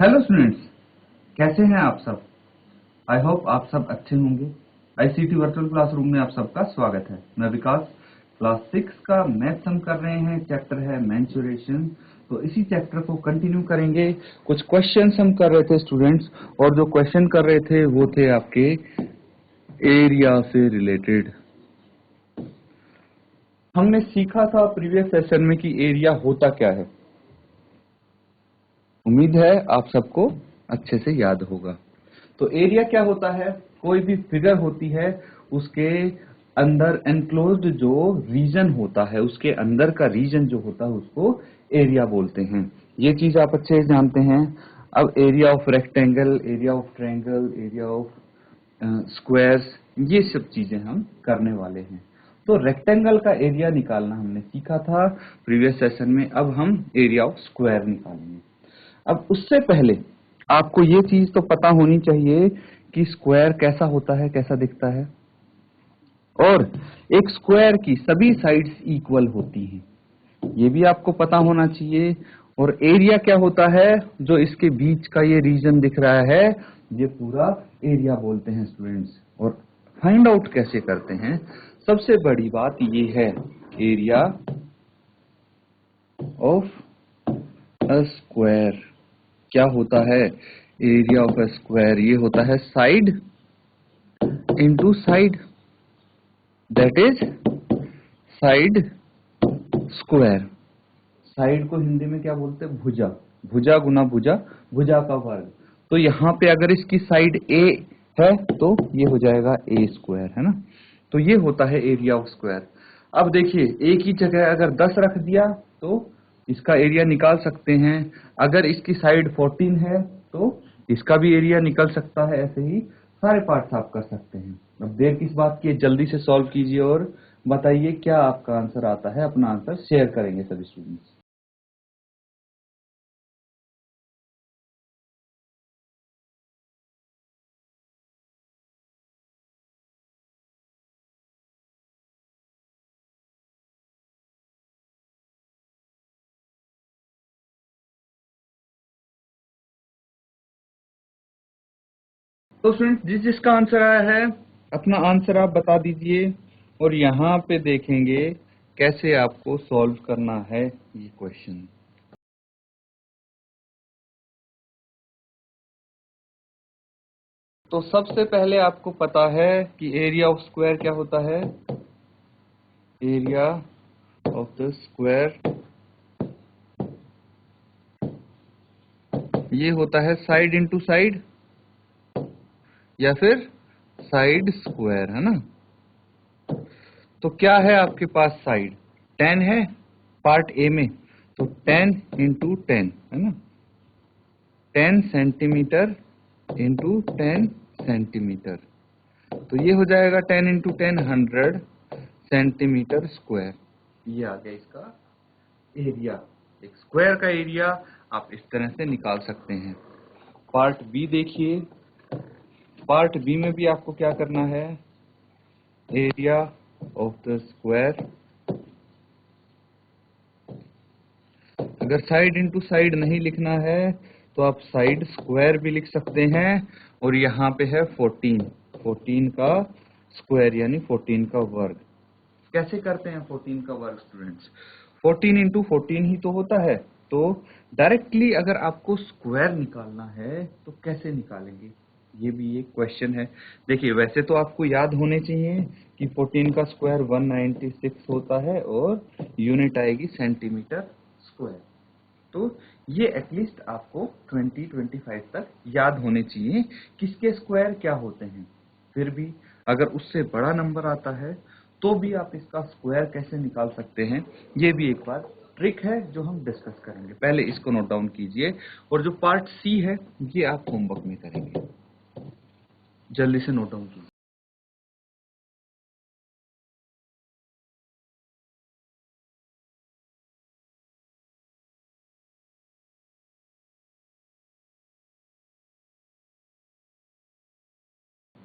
Hello students, कैसे हैं आप सब। आई होप आप सब अच्छे होंगे। आईसीटी वर्चुअल क्लासरूम में आप सबका स्वागत है। मैं विकास, क्लास 6 का मैथ्स हम कर रहे हैं। चैप्टर है मेंसुरेशन। तो इसी चैप्टर को कंटिन्यू करेंगे। कुछ क्वेश्चंस हम कर रहे थे स्टूडेंट्स, और जो क्वेश्चन कर रहे थे वो थे आपके एरिया से रिलेटेड। हमने सीखा था प्रीवियस सेशन में कि एरिया होता क्या है। उम्मीद है आप सबको अच्छे से याद होगा। तो एरिया क्या होता है? कोई भी फिगर होती है, उसके अंदर एनक्लोज्ड जो रीजन होता है, उसके अंदर का रीजन जो होता है उसको एरिया बोलते हैं। ये चीज आप अच्छे से जानते हैं। अब area of rectangle, area of triangle, area of squares, ये सब चीजें हम करने वाले हैं। तो रेक्टेंगल का एरिया निकालना हमने सीखा था प्रीवियस सेशन में। अब हम एरिया ऑफ स्क्वायर निकालेंगे। अब उससे पहले आपको ये चीज तो पता होनी चाहिए कि स्क्वायर कैसा होता है, कैसा दिखता है, और एक स्क्वायर की सभी साइड्स इक्वल होती हैं, ये भी आपको पता होना चाहिए। और एरिया क्या होता है? जो इसके बीच का ये रीजन दिख रहा है, ये पूरा एरिया बोलते हैं स्टूडेंट्स। और फाइंड आउट कैसे करते हैं? सबसे बड़ी बात ये है, एरिया ऑफ अ स्क्वायर क्या होता है? एरिया ऑफ अ स्क्वायर ये होता है side into side, that is side square. Side को हिंदी में क्या बोलते हैं? भुजा। भुजा गुना भुजा, भुजा का वर्ग। तो यहाँ पे अगर इसकी साइड ए है तो ये हो जाएगा ए स्क्वायर, है ना। तो ये होता है एरिया ऑफ स्क्वायर। अब देखिए, एक ही जगह अगर 10 रख दिया तो इसका एरिया निकाल सकते हैं। अगर इसकी साइड 14 है तो इसका भी एरिया निकल सकता है। ऐसे ही सारे पार्ट्स आप कर सकते हैं। अब देर किस बात की है, जल्दी से सॉल्व कीजिए और बताइए क्या आपका आंसर आता है। अपना आंसर शेयर करेंगे सभी स्टूडेंट्स। तो स्टूडेंट, जिसका आंसर आया है अपना आंसर आप बता दीजिए, और यहाँ पे देखेंगे कैसे आपको सॉल्व करना है ये क्वेश्चन। तो सबसे पहले आपको पता है कि एरिया ऑफ स्क्वायर क्या होता है। एरिया ऑफ द स्क्वायर ये होता है साइड इंटू साइड, या फिर साइड स्क्वायर, है ना। तो क्या है आपके पास? साइड 10 है पार्ट ए में, तो 10 इंटू 10, है ना। 10 सेंटीमीटर इंटू 10 सेंटीमीटर, तो ये हो जाएगा 10 इंटू 10 100 सेंटीमीटर स्क्वायर। ये आ गया इसका एरिया। एक स्क्वायर का एरिया आप इस तरह से निकाल सकते हैं। पार्ट बी देखिए। पार्ट बी में भी आपको क्या करना है? एरिया ऑफ द स्क्वायर, अगर साइड इंटू साइड नहीं लिखना है तो आप साइड स्क्वायर भी लिख सकते हैं। और यहाँ पे है 14, 14 का स्क्वायर यानी 14 का वर्ग। कैसे करते हैं 14 का वर्ग स्टूडेंट्स? 14 इंटू 14 ही तो होता है। तो डायरेक्टली अगर आपको स्क्वायर निकालना है तो कैसे निकालेंगे, ये भी एक क्वेश्चन है। देखिए, वैसे तो आपको याद होने चाहिए कि 14 का स्क्वायर 196 होता है और यूनिट आएगी सेंटीमीटर स्क्वायर। तो ये एटलीस्ट आपको 20-25 तक याद होने चाहिए किसके स्क्वायर क्या होते हैं। फिर भी अगर उससे बड़ा नंबर आता है तो भी आप इसका स्क्वायर कैसे निकाल सकते हैं, ये भी एक बार ट्रिक है जो हम डिस्कस करेंगे। पहले इसको नोट डाउन कीजिए, और जो पार्ट सी है ये आप होमवर्क में करेंगे। जल्दी से नोट डाउन कीजिए।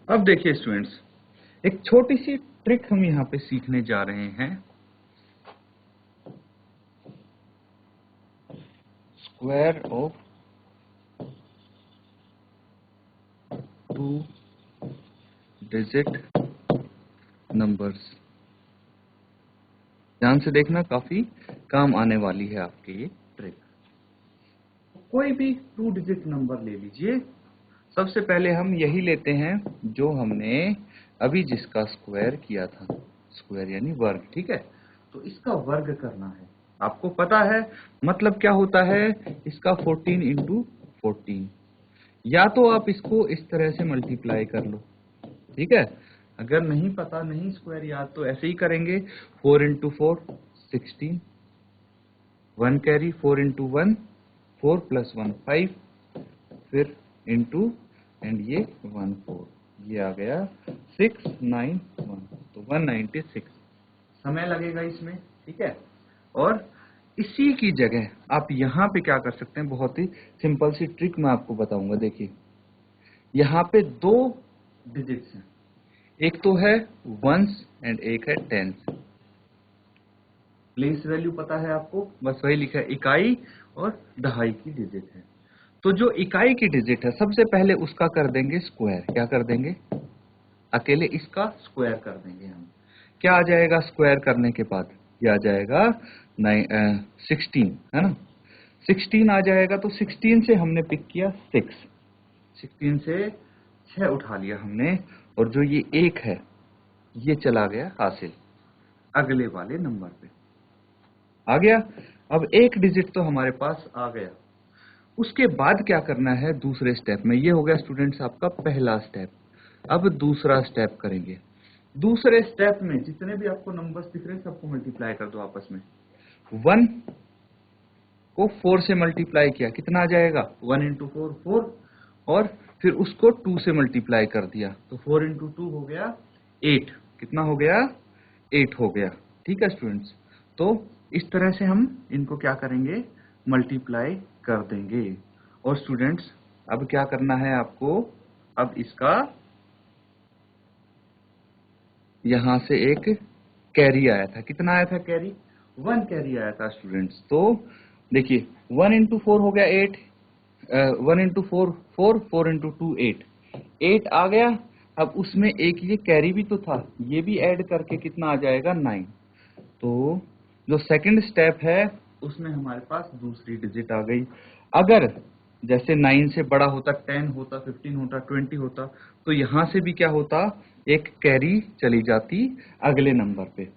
अब देखिए स्टूडेंट्स, एक छोटी सी ट्रिक हम यहाँ पे सीखने जा रहे हैं। Square of digit numbers. ध्यान से देखना, काफी काम आने वाली है आपके ये ट्रिक। कोई भी 2 डिजिट नंबर ले लीजिए। सबसे पहले हम यही लेते हैं जो हमने अभी जिसका स्क्वायर किया था, स्क्वायर यानी वर्ग, ठीक है। तो इसका वर्ग करना है, आपको पता है मतलब क्या होता है इसका 14 इंटू 14। या तो आप इसको इस तरह से मल्टीप्लाई कर लो, ठीक है। अगर नहीं पता, नहीं स्क्वायर याद, तो ऐसे ही करेंगे। 4 इंटू 4 16, 1 कैरी, 4 इंटू 1 4 प्लस 1 5, फिर इंटू एंड ये 1 4, ये आ गया 6 9 1, तो 196 समय लगेगा इसमें, ठीक है। और इसी की जगह आप यहां पे क्या कर सकते हैं, बहुत ही सिंपल सी ट्रिक मैं आपको बताऊंगा। देखिए यहाँ पे 2 डिजिट्स हैं, एक तो है वंस एंड एक है टेंस। प्लेस वैल्यू पता है आपको, बस वही लिखा है, इकाई और दहाई की डिजिट है। तो जो इकाई की डिजिट है सबसे पहले उसका कर देंगे स्क्वायर। क्या कर देंगे, अकेले इसका स्क्वायर कर देंगे हम। क्या आ जाएगा स्क्वायर करने के बाद, ये आ जाएगा 16, है ना। 16 आ जाएगा, तो 16 से हमने पिक किया 6, 16 से 6 उठा लिया हमने, और जो ये 1 है ये चला गया हासिल अगले वाले नंबर पे, आ गया। अब एक डिजिट तो हमारे पास आ गया। उसके बाद क्या करना है दूसरे स्टेप में, ये हो गया स्टूडेंट्स आपका पहला स्टेप। अब दूसरा स्टेप करेंगे। दूसरे स्टेप में जितने भी आपको नंबर्स दिख रहे हैं सबको मल्टीप्लाई कर दो आपस में। 1 को 4 से मल्टीप्लाई किया, कितना आ जाएगा, 1 इंटू 4 4, और फिर उसको 2 से मल्टीप्लाई कर दिया, तो 4 इंटू 2 हो गया 8, कितना हो गया 8 हो गया, ठीक है स्टूडेंट्स। तो इस तरह से हम इनको क्या करेंगे, मल्टीप्लाई कर देंगे। और स्टूडेंट्स अब क्या करना है आपको, अब इसका यहां से एक कैरी आया था, कितना आया था कैरी, 1 कैरी आया था स्टूडेंट्स। तो देखिए 1 इंटू 4 हो गया 8, 1 इंटू 4 4, 4 इंटू 2 8, 8 आ गया। अब उसमें एक ये कैरी भी तो था, ये भी ऐड करके कितना आ जाएगा 9। तो जो सेकंड स्टेप है उसमें हमारे पास दूसरी डिजिट आ गई। अगर जैसे 9 से बड़ा होता, 10 होता, 15 होता, 20 होता, तो यहां से भी क्या होता, एक कैरी चली जाती अगले नंबर पे।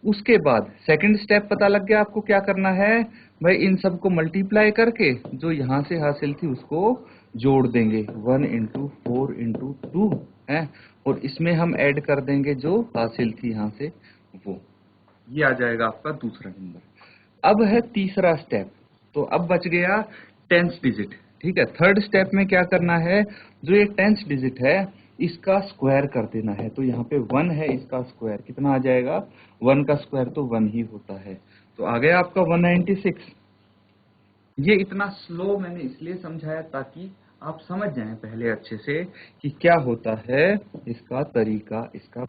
उसके बाद सेकंड स्टेप पता लग गया आपको क्या करना है भाई, इन सबको मल्टीप्लाई करके जो यहां से हासिल थी उसको जोड़ देंगे, 1 इंटू 4 इंटू 2 है, और इसमें हम ऐड कर देंगे जो हासिल थी यहां से वो, ये आ जाएगा आपका दूसरा नंबर। अब है तीसरा स्टेप, तो अब बच गया 10th डिजिट, ठीक है। थर्ड स्टेप में क्या करना है, जो ये 10th डिजिट है इसका स्क्वायर कर देना है। तो यहाँ पे 1 है, इसका स्क्वायर कितना आ जाएगा, 1 का स्क्वायर तो 1 ही होता है, तो आ गया आपका 196। ये इतना स्लो मैंने इसलिए समझाया ताकि आप समझ जाएं पहले अच्छे से कि क्या होता है इसका तरीका, इसका।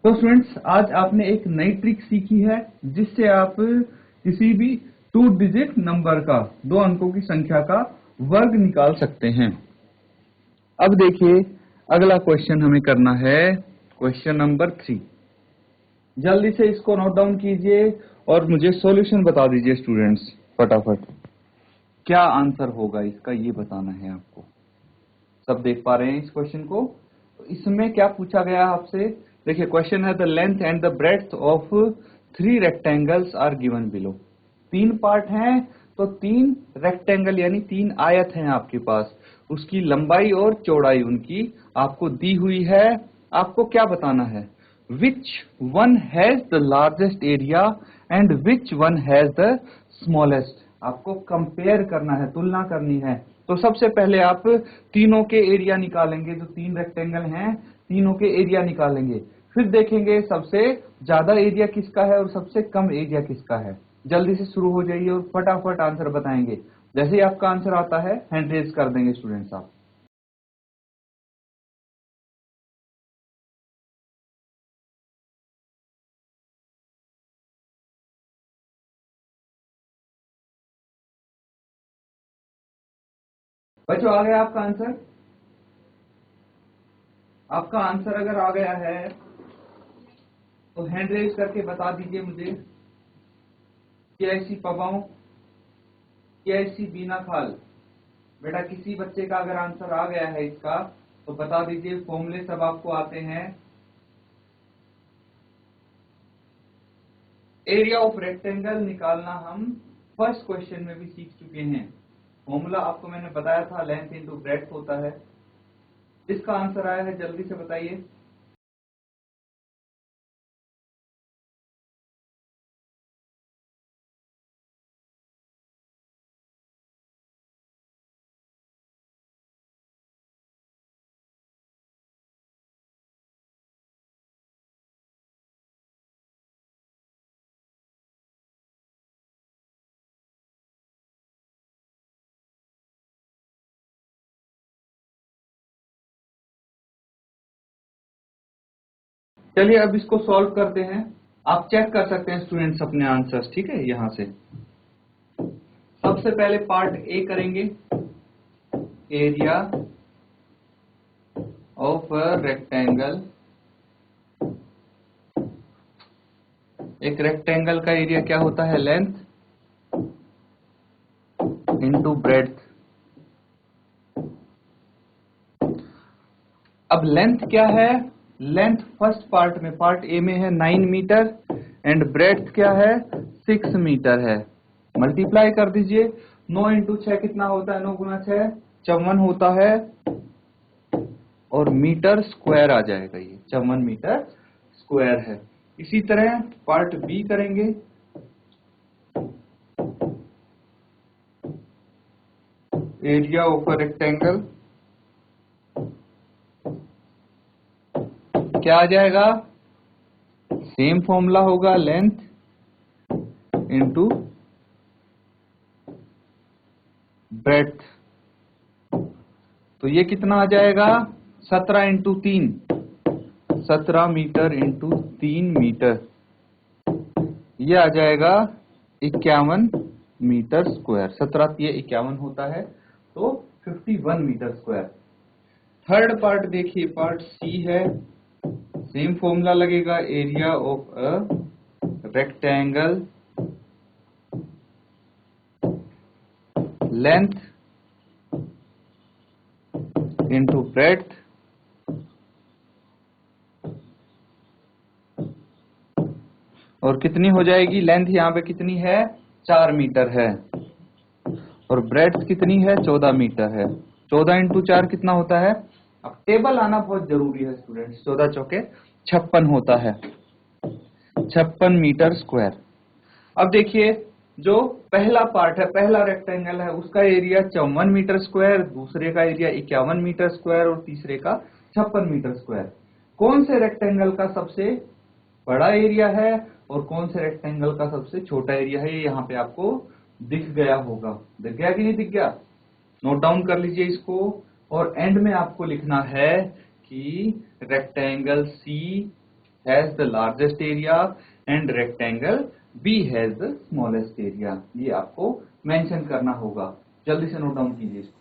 तो स्टूडेंट्स आज आपने एक नई ट्रिक सीखी है जिससे आप किसी भी 2 डिजिट नंबर का, 2 अंकों की संख्या का वर्ग निकाल सकते हैं। अब देखिए अगला क्वेश्चन हमें करना है, क्वेश्चन नंबर 3। जल्दी से इसको नोट डाउन कीजिए और मुझे सॉल्यूशन बता दीजिए स्टूडेंट्स फटाफट। क्या आंसर होगा इसका ये बताना है आपको। सब देख पा रहे हैं इस क्वेश्चन को। तो इसमें क्या पूछा गया आपसे, देखिए क्वेश्चन है the length and the breadth of 3 rectangles are given below. तीन पार्ट हैं तो तीन रेक्टेंगल यानी तीन आयत हैं आपके पास, उसकी लंबाई और चौड़ाई उनकी आपको दी हुई है। आपको क्या बताना है, विच one has the largest area and which one has the smallest. आपको कंपेयर करना है, तुलना करनी है। तो सबसे पहले आप तीनों के एरिया निकालेंगे, जो तीन रेक्टेंगल हैं तीनों के एरिया निकालेंगे, फिर देखेंगे सबसे ज्यादा एरिया किसका है और सबसे कम एरिया किसका है। जल्दी से शुरू हो जाइए और फटाफट आंसर बताएंगे। जैसे ही आपका आंसर आता है हैंड रेज कर देंगे स्टूडेंट्स आप। बच्चों आ गया आपका आंसर? आपका आंसर अगर आ गया है तो हैंड रेज करके बता दीजिए मुझे। कैसी पवाओं, कैसी बीना खाल। बेटा किसी बच्चे का अगर आंसर आ गया है इसका तो बता दीजिए। फॉर्मूले सब आपको आते हैं। एरिया ऑफ रेक्टेंगल निकालना हम फर्स्ट क्वेश्चन में भी सीख चुके हैं। फॉर्मूला आपको मैंने बताया था, लेंथ इंटू ब्रेड्थ होता है। इसका आंसर आया है, जल्दी से बताइए। चलिए अब इसको सॉल्व करते हैं। आप चेक कर सकते हैं स्टूडेंट्स अपने आंसर्स, ठीक है। यहां से सबसे पहले पार्ट ए करेंगे, एरिया ऑफ अ रेक्टेंगल। एक रेक्टेंगल का एरिया क्या होता है, लेंथ इंटू ब्रेड्थ। अब लेंथ क्या है, लेंथ फर्स्ट पार्ट में, पार्ट ए में है 9 मीटर एंड ब्रेड्थ क्या है 6 मीटर है। मल्टीप्लाई कर दीजिए। 9 इंटू 6 कितना होता है, 9 गुना 6 54 होता है और मीटर स्क्वायर आ जाएगा, ये 54 मीटर स्क्वायर है। इसी तरह पार्ट बी करेंगे। एरिया ऑफ अ रेक्टेंगल क्या आ जाएगा, सेम फॉर्मूला होगा, लेंथ इंटू ब्रेड्थ। तो ये कितना आ जाएगा, 17 इंटू 3, 17 मीटर इंटू 3 मीटर, ये आ जाएगा 51 मीटर स्क्वायर। 17 ये 51 होता है, तो 51 मीटर स्क्वायर। थर्ड पार्ट देखिए, पार्ट सी है। सेम फॉर्मूला लगेगा, area of a rectangle, length into breadth, और कितनी हो जाएगी, लेंथ यहाँ पे कितनी है 4 मीटर है और ब्रेड्थ कितनी है 14 मीटर है। 14 इंटू 4 कितना होता है, अब टेबल आना बहुत जरूरी है स्टूडेंट्स। 14 चौके 56 होता है, 56 मीटर स्क्वायर। अब देखिए जो पहला पार्ट है, पहला रेक्टेंगल है, उसका एरिया 54 मीटर स्क्वायर, दूसरे का एरिया 51 मीटर स्क्वायर और तीसरे का 56 मीटर स्क्वायर। कौन से रेक्टेंगल का सबसे बड़ा एरिया है और कौन से रेक्टेंगल का सबसे छोटा एरिया है, ये यहाँ पे आपको दिख गया होगा। दिख गया कि नहीं दिख गया, नोट डाउन कर लीजिए इसको। और एंड में आपको लिखना है कि rectangle C has the largest area and rectangle B has the smallest area, ये आपको मेंशन करना होगा। जल्दी से नोट डाउन कीजिए इसको।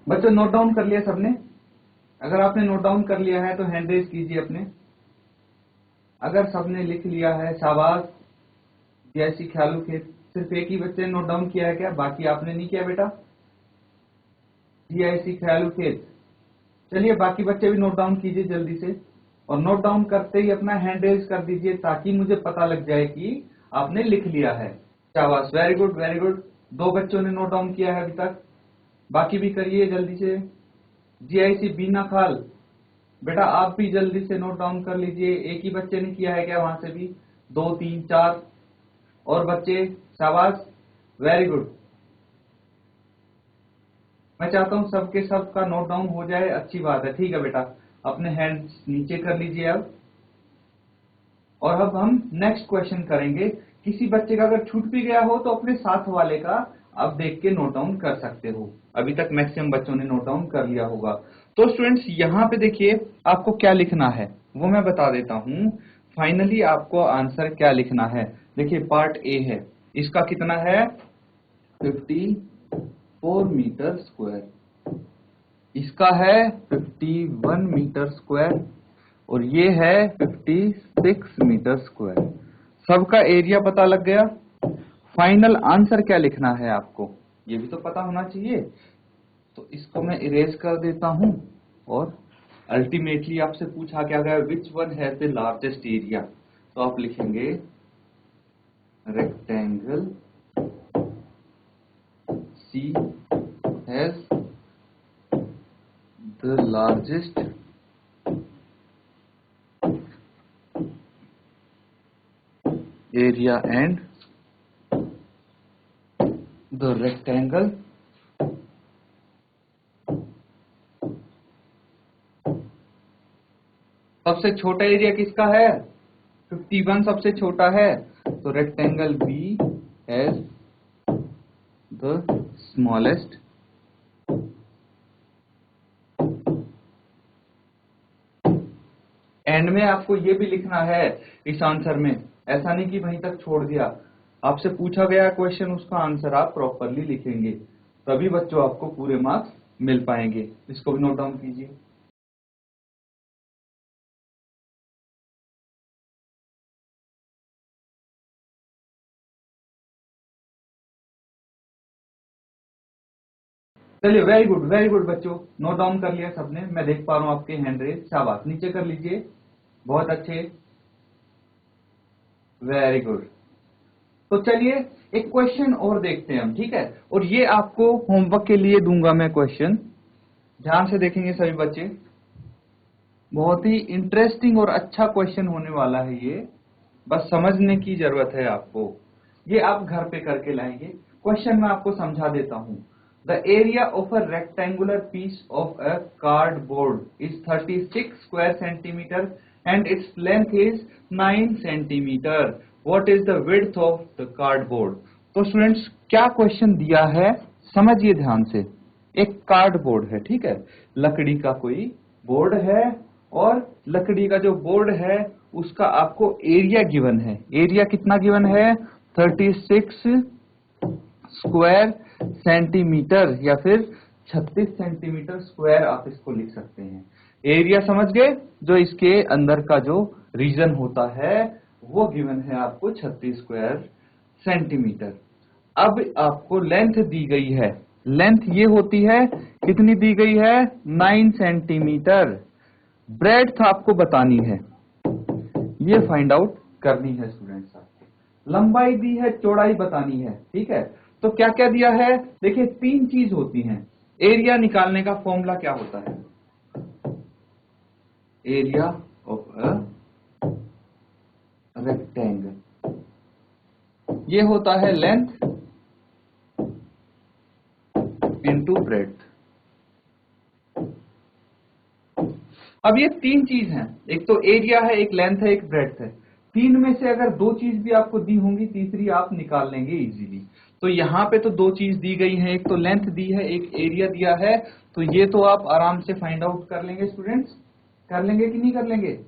बच्चों नोट डाउन कर लिया सबने? अगर आपने नोट डाउन कर लिया है तो हैंड रेज कीजिए अपने। अगर सबने लिख लिया है शाबाश। जैसी ख्यालू खेत, सिर्फ एक ही बच्चे ने नोट डाउन किया है क्या? बाकी आपने नहीं किया बेटा? जी ऐसी ख्यालू खेत। चलिए बाकी बच्चे भी नोट डाउन कीजिए जल्दी से, और नोट डाउन करते ही अपना हैंड रेज कर दीजिए ताकि मुझे पता लग जाए कि आपने लिख लिया है। शाबाश, वेरी गुड वेरी गुड। दो बच्चों ने नोट डाउन किया है अभी तक, बाकी भी करिए जल्दी से। जीआईसी बीना खाल, बेटा आप भी जल्दी से नोट डाउन कर लीजिए। एक ही बच्चे ने किया है क्या वहां से भी? दो तीन चार और बच्चे, शाबाश, वेरी गुड। मैं चाहता हूं सबके सब का नोट डाउन हो जाए, अच्छी बात है। ठीक है बेटा, अपने हैंड्स नीचे कर लीजिए अब। और अब हम नेक्स्ट क्वेश्चन करेंगे। किसी बच्चे का अगर छूट भी गया हो तो अपने साथ वाले का आप देख के नोट डाउन कर सकते हो। अभी तक मैक्सिमम बच्चों ने नोट डाउन कर लिया होगा। तो स्टूडेंट्स यहाँ पे देखिए आपको क्या लिखना है वो मैं बता देता हूँ। फाइनली आपको आंसर क्या लिखना है। देखिए पार्ट ए है, इसका कितना है? 54 मीटर स्क्वायर। इसका है 51 मीटर स्क्वायर, और ये है 56 मीटर स्क्वायर। सबका एरिया पता लग गया। फाइनल आंसर क्या लिखना है आपको, ये भी तो पता होना चाहिए। तो इसको मैं इरेज कर देता हूं, और अल्टीमेटली आपसे पूछा क्या गया, which one has the largest area. तो आप लिखेंगे rectangle C has the largest area and the rectangle सबसे छोटा एरिया किसका है? 51 सबसे छोटा है, तो rectangle B has the smallest end में आपको ये भी लिखना है इस आंसर में, ऐसा नहीं कि वहीं तक छोड़ दिया। आपसे पूछा गया क्वेश्चन, उसका आंसर आप प्रॉपरली लिखेंगे, तभी बच्चों आपको पूरे मार्क्स मिल पाएंगे। इसको भी नोट डाउन कीजिए। चलिए वेरी गुड बच्चों, नोट डाउन कर लिया सबने। मैं देख पा रहा हूं आपके हैंड रेज, शाबाश, नीचे कर लीजिए। बहुत अच्छे, वेरी गुड। तो चलिए एक क्वेश्चन और देखते हैं हम, ठीक है? और ये आपको होमवर्क के लिए दूंगा मैं क्वेश्चन, ध्यान से देखेंगे सभी बच्चे। बहुत ही इंटरेस्टिंग और अच्छा क्वेश्चन होने वाला है ये, बस समझने की जरूरत है आपको। ये आप घर पे करके लाएंगे। क्वेश्चन मैं आपको समझा देता हूं। The area of a rectangular piece of a cardboard is 36 square centimetre and its length is 9 centimetre. What is the width of the cardboard? तो स्टूडेंट्स क्या क्वेश्चन दिया है समझिए ध्यान से। एक कार्डबोर्ड है, ठीक है, लकड़ी का कोई बोर्ड है, और लकड़ी का जो बोर्ड है उसका आपको एरिया गिवन है। एरिया कितना गिवन है? 36 स्क्वायर सेंटीमीटर, या फिर 36 सेंटीमीटर स्क्वायर आप इसको लिख सकते हैं। एरिया समझ गए? जो इसके अंदर का जो रीजन होता है वो गिवन है आपको 36 स्क्वायर सेंटीमीटर। अब आपको लेंथ दी गई है। लेंथ ये होती है, कितनी दी गई है? 9 सेंटीमीटर। ब्रेड्थ आपको बतानी है, ये फाइंड आउट करनी है स्टूडेंट्स आपको। लंबाई दी है, चौड़ाई बतानी है, ठीक है? तो क्या क्या दिया है? देखिए तीन चीज होती हैं। एरिया निकालने का फॉर्मूला क्या होता है? एरिया ऑफ अ रेक्टेंगल, ये होता है लेंथ इंटू ब्रेड्थ। अब ये तीन चीज हैं, एक तो एरिया है, एक लेंथ है, एक ब्रेड्थ है। तीन में से अगर दो चीज भी आपको दी होंगी, तीसरी आप निकाल लेंगे इजीली। तो यहाँ पे तो दो चीज दी गई है, एक तो लेंथ दी है, एक एरिया दिया है। तो ये तो आप आराम से फाइंड आउट कर लेंगे स्टूडेंट्स। कर लेंगे कि नहीं कर लेंगे?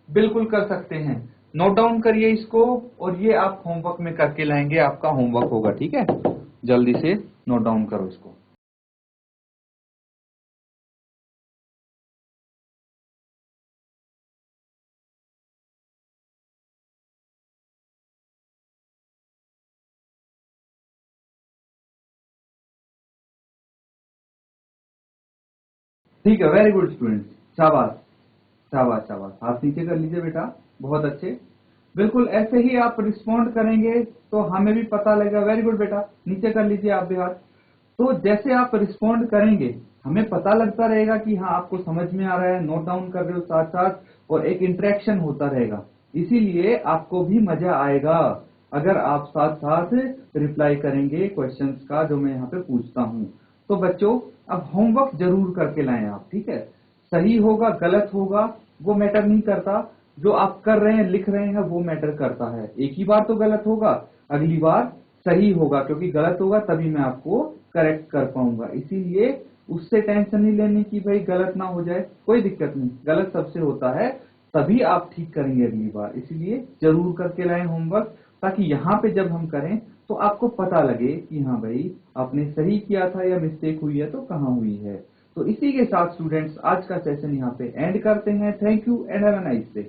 बिल्कुल कर सकते हैं। नोट डाउन करिए इसको, और ये आप होमवर्क में करके लाएंगे, आपका होमवर्क होगा, ठीक है? जल्दी से नोट डाउन करो इसको। ठीक है, वेरी गुड स्टूडेंट, शाबाश शाबाश शाबाश, हाथ नीचे कर लीजिए बेटा, बहुत अच्छे। बिल्कुल ऐसे ही आप रिस्पॉन्ड करेंगे तो हमें भी पता लगेगा। वेरी गुड बेटा, नीचे कर लीजिए आप भी हाथ। तो जैसे आप रिस्पॉन्ड करेंगे हमें पता लगता रहेगा कि हाँ आपको समझ में आ रहा है, नोट डाउन कर रहे हो साथ साथ, और एक इंटरेक्शन होता रहेगा। इसीलिए आपको भी मजा आएगा अगर आप साथ साथ रिप्लाई करेंगे क्वेश्चंस का जो मैं यहाँ पे पूछता हूँ। तो बच्चों अब होमवर्क जरूर करके लाएं आप, ठीक है। सही होगा गलत होगा वो मैटर नहीं करता, जो आप कर रहे हैं लिख रहे हैं वो मैटर करता है। एक ही बार तो गलत होगा, अगली बार सही होगा, क्योंकि गलत होगा तभी मैं आपको करेक्ट कर पाऊंगा। इसीलिए उससे टेंशन नहीं लेने की भाई गलत ना हो जाए, कोई दिक्कत नहीं, गलत सबसे होता है, तभी आप ठीक करेंगे अगली बार। इसीलिए जरूर करके लाएं होमवर्क, ताकि यहाँ पे जब हम करें तो आपको पता लगे कि हाँ भाई आपने सही किया था या मिस्टेक हुई है तो कहाँ हुई है। तो इसी के साथ स्टूडेंट्स आज का सेशन यहाँ पे एंड करते हैं। Thank you and have a nice day.